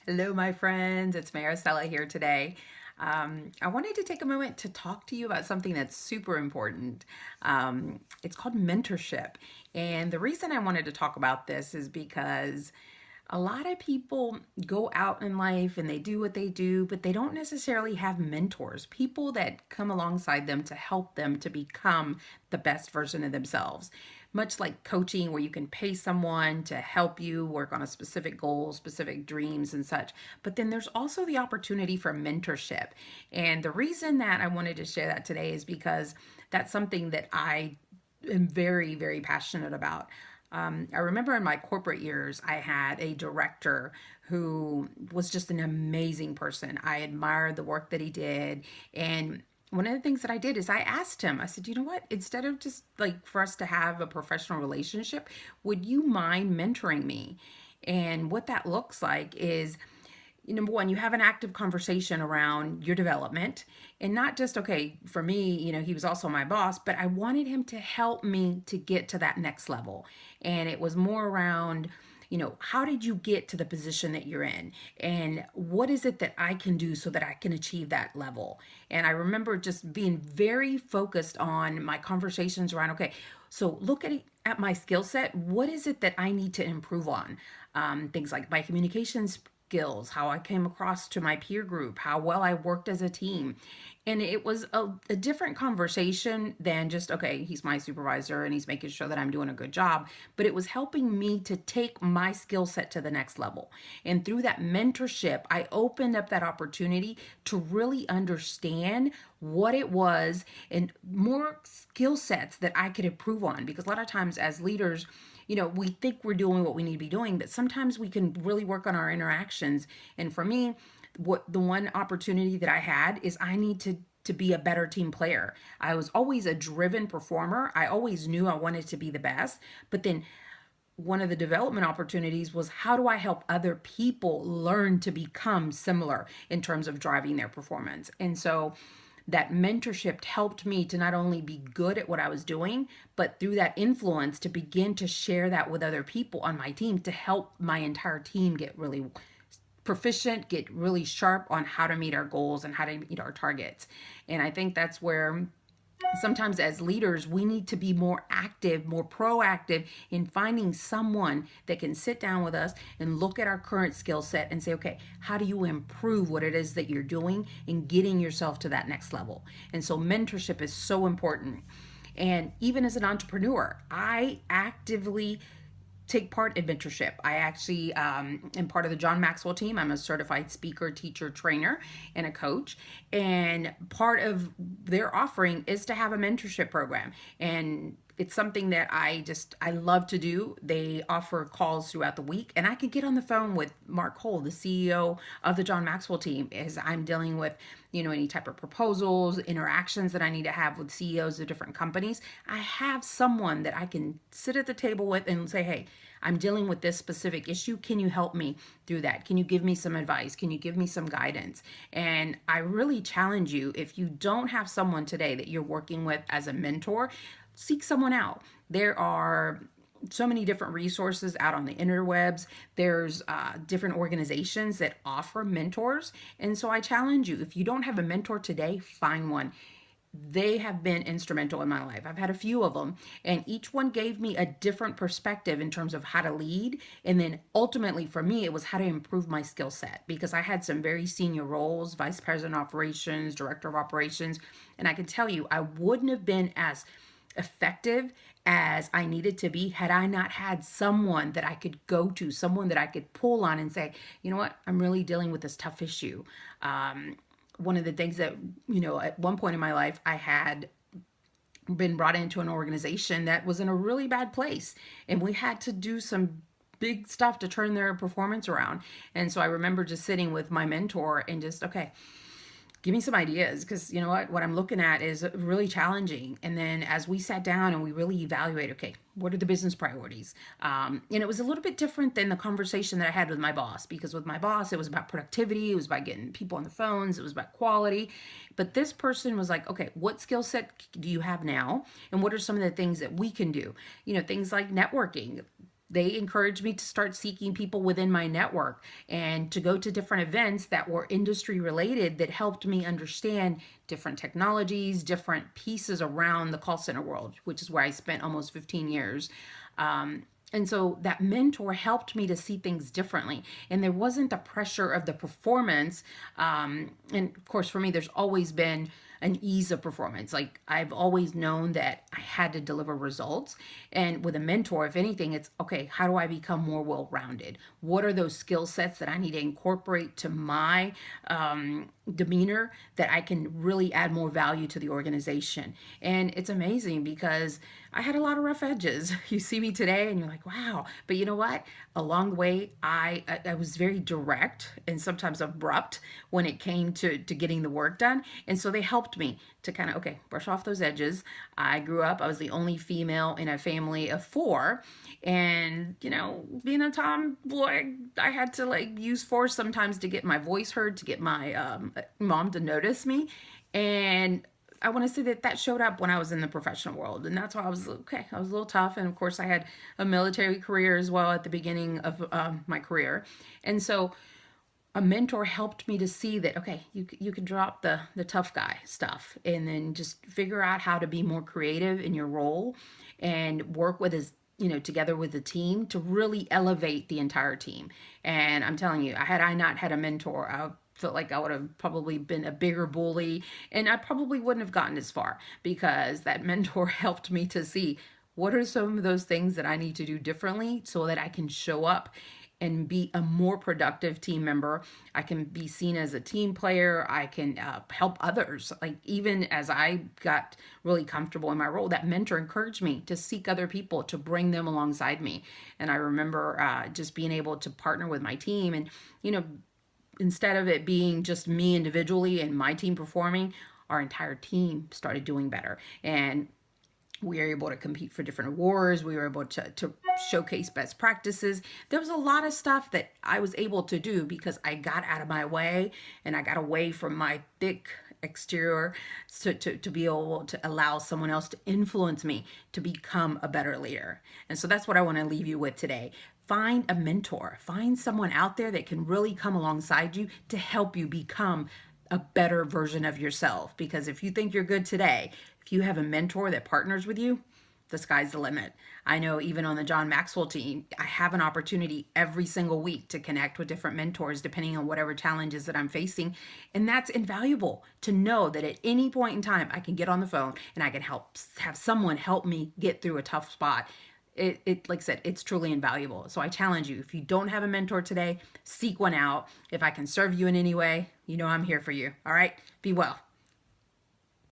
Hello, my friends. It's Maricela here today. I wanted to take a moment to talk to you about something that's super important. It's called mentorship. And the reason I wanted to talk about this is because a lot of people go out in life and they do what they do, but they don't necessarily have mentors, people that come alongside them to help them to become the best version of themselves. Much like coaching, where you can pay someone to help you work on a specific goal, specific dreams, and such. But then there's also the opportunity for mentorship. And the reason that I wanted to share that today is because that's something that I am very, very passionate about. I remember in my corporate years, I had a director who was just an amazing person. I admired the work that he did. And one of the things that I did is I asked him, I said, you know what? Instead of just like for us to have a professional relationship, would you mind mentoring me? And what that looks like is, number one, you have an active conversation around your development, and not just, okay, for me, he was also my boss, but I wanted him to help me to get to that next level. And it was more around, how did you get to the position that you're in? And what is it that I can do so that I can achieve that level? And I remember just being very focused on my conversations around, okay, so look at my skill set. What is it that I need to improve on? Things like my communications skills, how I came across to my peer group, how well I worked as a team. And it was a different conversation than just, okay, he's my supervisor and he's making sure that I'm doing a good job. But it was helping me to take my skill set to the next level. And through that mentorship, I opened up that opportunity to really understand what it was and more skill sets that I could improve on. Because a lot of times as leaders, we think we're doing what we need to be doing, but sometimes we can really work on our interactions. And for me, what the one opportunity that I had is I need to be a better team player. I was always a driven performer. I always knew I wanted to be the best, but then one of the development opportunities was how do I help other people learn to become similar in terms of driving their performance. And so that mentorship helped me to not only be good at what I was doing, but through that influence to begin to share that with other people on my team to help my entire team get really proficient, get really sharp on how to meet our goals and how to meet our targets. And I think that's where sometimes as leaders we need to be more active, more proactive in finding someone that can sit down with us and look at our current skill set and say, okay, how do you improve what it is that you're doing and getting yourself to that next level? And so mentorship is so important. And even as an entrepreneur, I actively take part in mentorship. I actually am part of the John Maxwell team. I'm a certified speaker, teacher, trainer, and a coach. And part of their offering is to have a mentorship program. And it's something that I love to do. They offer calls throughout the week, and I can get on the phone with Mark Cole, the CEO of the John Maxwell team, as I'm dealing with, any type of proposals, interactions that I need to have with CEOs of different companies. I have someone that I can sit at the table with and say, hey, I'm dealing with this specific issue. Can you help me through that? Can you give me some advice? Can you give me some guidance? And I really challenge you, if you don't have someone today that you're working with as a mentor, seek someone out. There are so many different resources out on the interwebs. There's different organizations that offer mentors. And so I challenge you, if you don't have a mentor today, find one. They have been instrumental in my life. I've had a few of them, and each one gave me a different perspective in terms of how to lead. And then ultimately for me, it was how to improve my skill set, because I had some very senior roles, vice president of operations, director of operations. And I can tell you, I wouldn't have been as effective as I needed to be had I not had someone that I could go to, someone that I could pull on and say, you know what, I'm really dealing with this tough issue. One of the things that, at one point in my life, I had been brought into an organization that was in a really bad place, and we had to do some big stuff to turn their performance around. And so I remember just sitting with my mentor and just, okay, give me some ideas, because you know what I'm looking at is really challenging. And then as we sat down and we really evaluate, okay, what are the business priorities? And it was a little bit different than the conversation that I had with my boss, because with my boss it was about productivity, it was about getting people on the phones, it was about quality. But this person was like, okay, what skill set do you have now, and what are some of the things that we can do? Things like networking. They encouraged me to start seeking people within my network and to go to different events that were industry related that helped me understand different technologies, different pieces around the call center world, which is where I spent almost 15 years. And so that mentor helped me to see things differently. And there wasn't the pressure of the performance. And of course, for me, there's always been an ease of performance. Like I've always known that I had to deliver results. And with a mentor, if anything, it's okay, how do I become more well rounded? What are those skill sets that I need to incorporate to my demeanor that I can really add more value to the organization? And it's amazing because I had a lot of rough edges. You see me today and you're like, wow. But you know what? Along the way, I was very direct and sometimes abrupt when it came to getting the work done. And so they helped me to kind of, okay, brush off those edges. I grew up, I was the only female in a family of four. And, being a tomboy, I had to like use force sometimes to get my voice heard, to get my mom to notice me. And I want to say that showed up when I was in the professional world. And that's why I was okay. I was a little tough. And of course, I had a military career as well at the beginning of my career. And so a mentor helped me to see that, okay, you can drop the tough guy stuff and then just figure out how to be more creative in your role and work with his together with the team to really elevate the entire team. And I'm telling you, had I not had a mentor, I felt like I would have probably been a bigger bully and I probably wouldn't have gotten as far because that mentor helped me to see what are some of those things that I need to do differently so that I can show up and be a more productive team member. I can be seen as a team player. I can help others. Like even as I got really comfortable in my role, that mentor encouraged me to seek other people to bring them alongside me. And I remember just being able to partner with my team and, instead of it being just me individually and my team performing, our entire team started doing better. And we were able to compete for different awards. We were able to showcase best practices. There was a lot of stuff that I was able to do because I got out of my way and I got away from my thick exterior to be able to allow someone else to influence me to become a better leader. And so that's what I want to leave you with today. Find a mentor, find someone out there that can really come alongside you to help you become a better version of yourself. Because if you think you're good today, if you have a mentor that partners with you, the sky's the limit. I know even on the John Maxwell team, I have an opportunity every single week to connect with different mentors depending on whatever challenges that I'm facing. And that's invaluable to know that at any point in time, I can get on the phone and I can have someone help me get through a tough spot. It like I said, it's truly invaluable. So I challenge you, if you don't have a mentor today, seek one out. If I can serve you in any way, I'm here for you. All right, be well.